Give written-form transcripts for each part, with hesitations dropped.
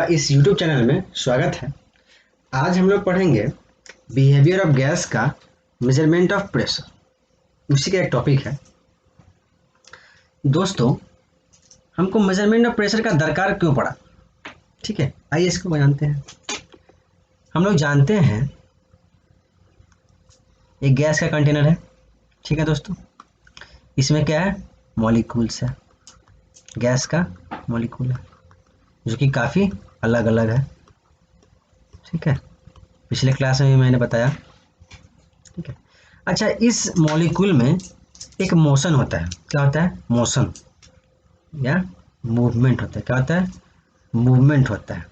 इस YouTube channel में स्वागत है। आज हम लोग पढ़ेंगे बिहेवियर ऑफ गैस का मेजरमेंट ऑफ प्रेशर, उसी का एक टॉपिक है। दोस्तों, हमको मेजरमेंट ऑफ प्रेशर का दरकार क्यों पड़ा? ठीक है, आइए इसको जानते हैं। हम लोग जानते हैं एक गैस का कंटेनर है। ठीक है दोस्तों, इसमें क्या है? मॉलिक्यूल्स है। गैस का मॉलिक्यूल है जो कि काफ़ी अलग अलग है। ठीक है, पिछले क्लास में भी मैंने बताया। ठीक है, अच्छा, इस मॉलिक्यूल में एक मोशन होता है। क्या होता है? मोशन या मूवमेंट होता है। क्या होता है? मूवमेंट होता है।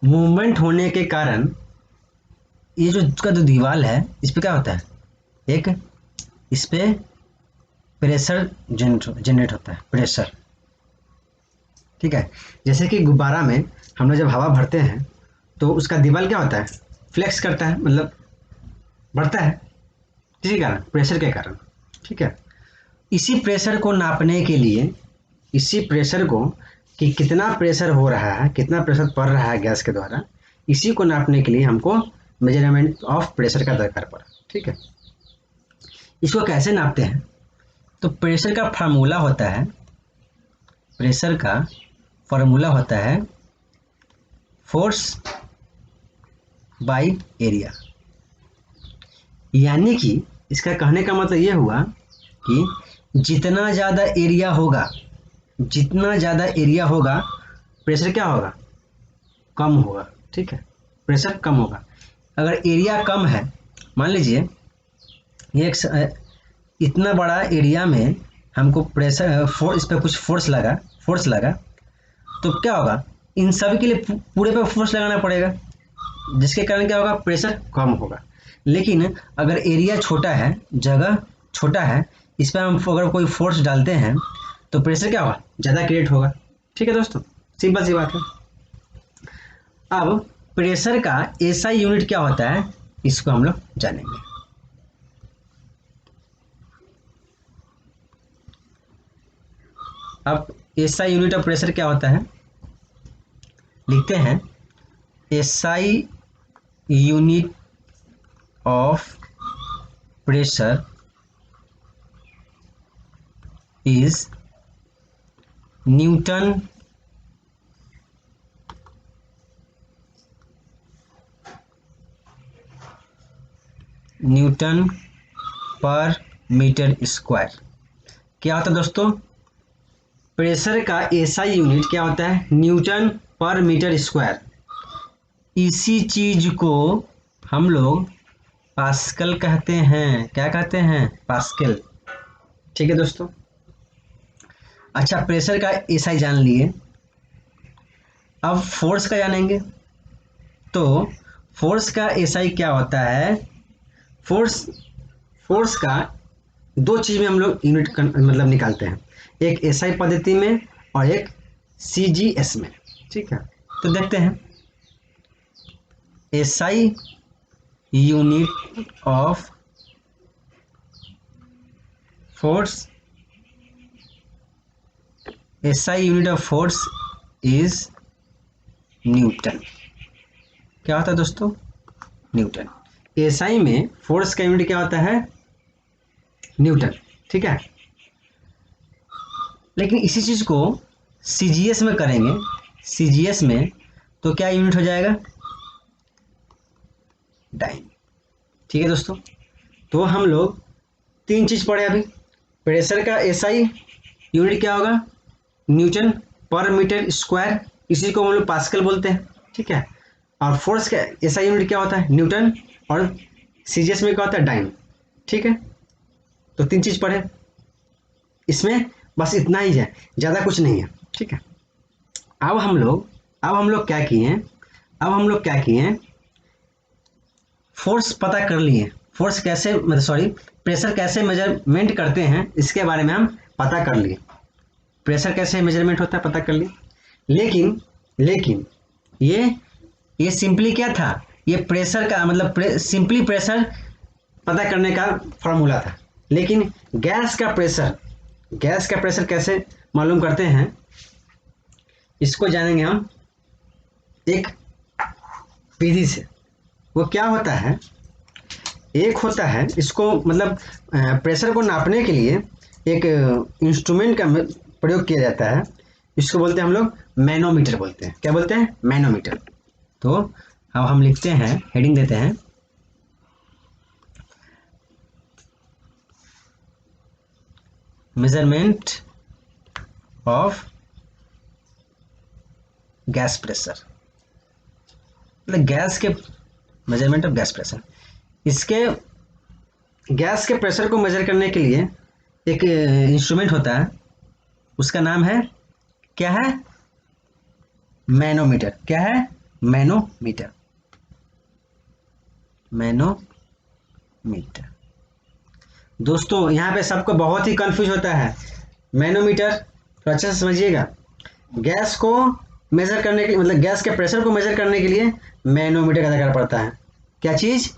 मूवमेंट होने के कारण ये जो इसका जो दीवार है, इस पे क्या होता है? एक इस पे प्रेशर जनरेट होता है, प्रेशर। ठीक है, जैसे कि गुब्बारा में हम लोग जब हवा भरते हैं तो उसका दीवार क्या होता है? फ्लेक्स करता है, मतलब बढ़ता है, किसी कारण, प्रेशर के कारण। ठीक है, इसी प्रेशर को नापने के लिए, इसी प्रेशर को कि कितना प्रेशर हो रहा है, कितना प्रेशर पड़ रहा है गैस के द्वारा, इसी को नापने के लिए हमको मेजरमेंट ऑफ प्रेशर का दरकार पड़ा। ठीक है, इसको कैसे नापते हैं? तो प्रेशर का फार्मूला होता है, प्रेशर का फार्मूला होता है फोर्स बाय एरिया। यानी कि इसका कहने का मतलब ये हुआ कि जितना ज़्यादा एरिया होगा, जितना ज़्यादा एरिया होगा, प्रेशर क्या होगा? कम होगा। ठीक है, प्रेशर कम होगा। अगर एरिया कम है, मान लीजिए ये इतना बड़ा एरिया में हमको प्रेशर इस पर कुछ फोर्स लगा, तो क्या होगा? इन सभी के लिए पूरे पे फोर्स लगाना पड़ेगा, जिसके कारण क्या होगा? प्रेशर कम होगा। लेकिन अगर एरिया छोटा है, जगह छोटा है, इस पर हम अगर कोई फोर्स डालते हैं तो प्रेशर क्या होगा? ज़्यादा क्रिएट होगा। ठीक है दोस्तों, सिंपल सी बात है। अब प्रेशर का एसआई यूनिट क्या होता है, इसको हम लोग जानेंगे। अब एसआई यूनिट ऑफ प्रेशर क्या होता है? लिखते हैं SI unit of pressure is Newton पर मीटर स्क्वायर। क्या होता है दोस्तों? प्रेशर का एसआई यूनिट क्या होता है? न्यूटन पर मीटर स्क्वायर। इसी चीज को हम लोग पास्कल कहते हैं। क्या कहते हैं? पास्कल। ठीक है दोस्तों, अच्छा, प्रेशर का एसआई जान लिए, अब फोर्स का जानेंगे। तो फोर्स का एसआई क्या होता है? फोर्स का दो चीज में हम लोग यूनिट मतलब निकालते हैं, एक एसआई पद्धति में और एक सीजीएस में। ठीक है, तो देखते हैं SI unit of force, SI unit of force is Newton. क्या होता है दोस्तों? न्यूटन। एसआई में फोर्स का यूनिट क्या होता है? न्यूटन। ठीक है, लेकिन इसी चीज को सीजीएस में करेंगे, सीजीएस में तो क्या यूनिट हो जाएगा? डाइन। ठीक है दोस्तों, तो हम लोग तीन चीज पढ़े अभी। प्रेशर का एसआई यूनिट क्या होगा? न्यूटन पर मीटर स्क्वायर, इसी को हम लोग पास्कल बोलते हैं। ठीक है, और फोर्स का एसआई यूनिट क्या होता है? न्यूटन, और सीजीएस में क्या होता है? डाइन। ठीक है, तो तीन चीज पढ़े, इसमें बस इतना ही है, ज़्यादा कुछ नहीं है। ठीक है, अब हम लोग क्या किए? अब हम लोग क्या किए? फोर्स पता कर लिए, फोर्स कैसे, मतलब सॉरी, प्रेशर कैसे मेजरमेंट करते हैं, इसके बारे में हम पता कर लिए। प्रेशर कैसे मेजरमेंट होता है पता कर लिए, लेकिन ये सिंपली क्या था? ये प्रेशर का मतलब सिंपली प्रेशर पता करने का फॉर्मूला था। लेकिन गैस का प्रेशर कैसे मालूम करते हैं, इसको जानेंगे हम एक विधि से। वो क्या होता है, एक होता है इसको मतलब प्रेशर को नापने के लिए एक इंस्ट्रूमेंट का प्रयोग किया जाता है, इसको बोलते हैं हम लोग मैनोमीटर बोलते हैं। क्या बोलते हैं? मैनोमीटर। तो अब हम लिखते हैं, हेडिंग देते हैं मेजरमेंट ऑफ गैस प्रेशर, मतलब गैस के मेजरमेंट ऑफ गैस प्रेशर। इसके गैस के प्रेशर को मेजर करने के लिए एक इंस्ट्रूमेंट होता है, उसका नाम है, क्या है? मैनोमीटर। क्या है? मैनोमीटर। मैनोमीटर। दोस्तों यहाँ पे सबको बहुत ही कंफ्यूज होता है। मैनोमीटर तो अच्छे से समझिएगा, गैस को मेजर करने के मतलब गैस के प्रेशर को मेजर करने के लिए मैनोमीटर का दरकार पड़ता है। क्या चीज?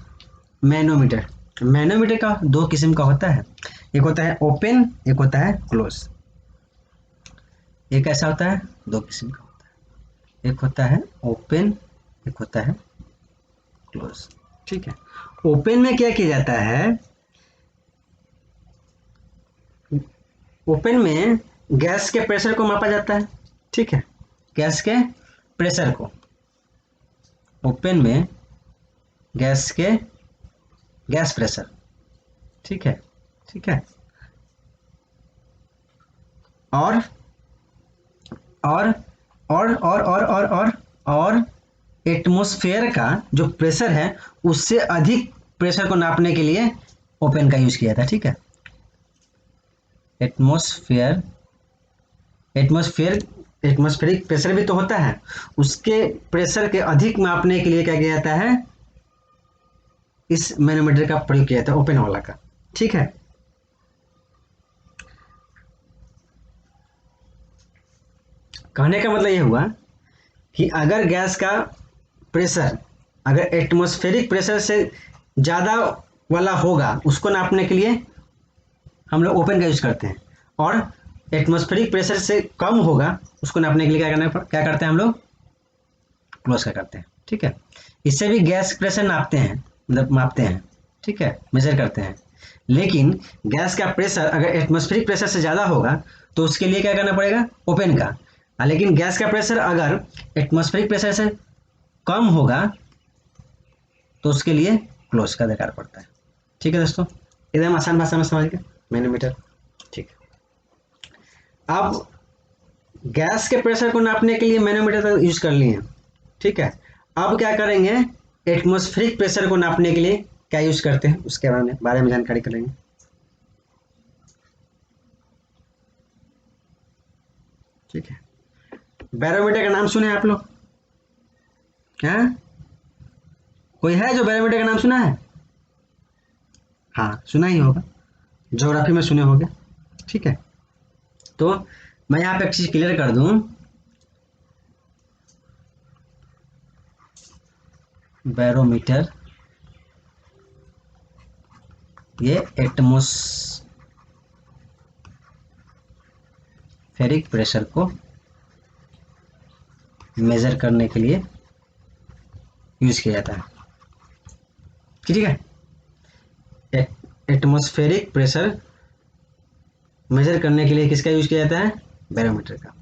मैनोमीटर। मैनोमीटर का दो किस्म का होता है, एक होता है ओपन, एक होता है क्लोज। एक ऐसा होता है, दो किस्म का होता है, एक होता है ओपन, एक होता है क्लोज। ठीक है। ओपन में क्या किया जाता है, ओपन में गैस के प्रेशर को मापा जाता है। ठीक है, गैस के प्रेशर को, ओपन में गैस प्रेशर। ठीक है, ठीक है। और और और एटमॉस्फेयर का जो प्रेशर है उससे अधिक प्रेशर को नापने के लिए ओपन का यूज किया था। ठीक है, एटमॉस्फेरिक प्रेशर भी तो होता है, उसके प्रेशर के अधिक मापने के लिए क्या किया जाता है, इस मैनोमीटर का प्रयोग किया जाता है, ओपन वाला का। ठीक है, कहने का मतलब ये हुआ कि अगर गैस का प्रेशर अगर एटमॉस्फेरिक प्रेशर से ज़्यादा वाला होगा, उसको नापने के लिए हम लोग ओपन का यूज करते हैं, और एटमॉस्फेरिक प्रेशर से कम होगा उसको नापने के लिए क्या करते हैं हम लोग, क्लोज का करते हैं। ठीक है, इससे भी गैस प्रेशर नापते हैं, मतलब मापते हैं। ठीक है, मेजर करते हैं। लेकिन गैस का प्रेशर अगर एटमॉस्फेरिक प्रेशर से ज़्यादा होगा तो उसके लिए क्या करना पड़ेगा, ओपन का। लेकिन गैस का प्रेशर अगर एटमॉस्फेरिक प्रेशर से कम होगा तो उसके लिए क्लोज का दरकार पड़ता है। ठीक है दोस्तों, एकदम आसान भाषा में समझ गए मैनोमीटर। ठीक है, अब गैस के प्रेशर को नापने के लिए मैनोमीटर का यूज कर लिए। ठीक है, अब क्या करेंगे, एटमॉस्फेरिक प्रेशर को नापने के लिए क्या यूज करते हैं उसके बारे में जानकारी करेंगे। ठीक है, बैरोमीटर का नाम सुने आप लोग? हैं? कोई है जो बैरोमीटर का नाम सुना है? हाँ, सुना ही होगा, ज्योग्राफी में सुने होंगे। ठीक है, तो मैं यहाँ पे एक चीज क्लियर कर दूं, बैरोमीटर ये एटमॉस्फेरिक प्रेशर को मेजर करने के लिए यूज किया जाता है। ठीक है, एटमॉस्फेरिक प्रेशर मेजर करने के लिए किसका यूज किया जाता है, बैरोमीटर का।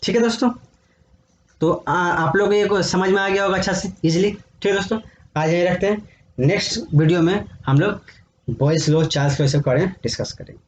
ठीक है दोस्तों, तो आप लोग ये समझ में आ गया होगा अच्छा से, इजीली। ठीक है दोस्तों, आज यही रखते हैं, नेक्स्ट वीडियो में हम लोग बॉयल्स लॉ, चार्ल्स लॉ सब करें, डिस्कस करेंगे।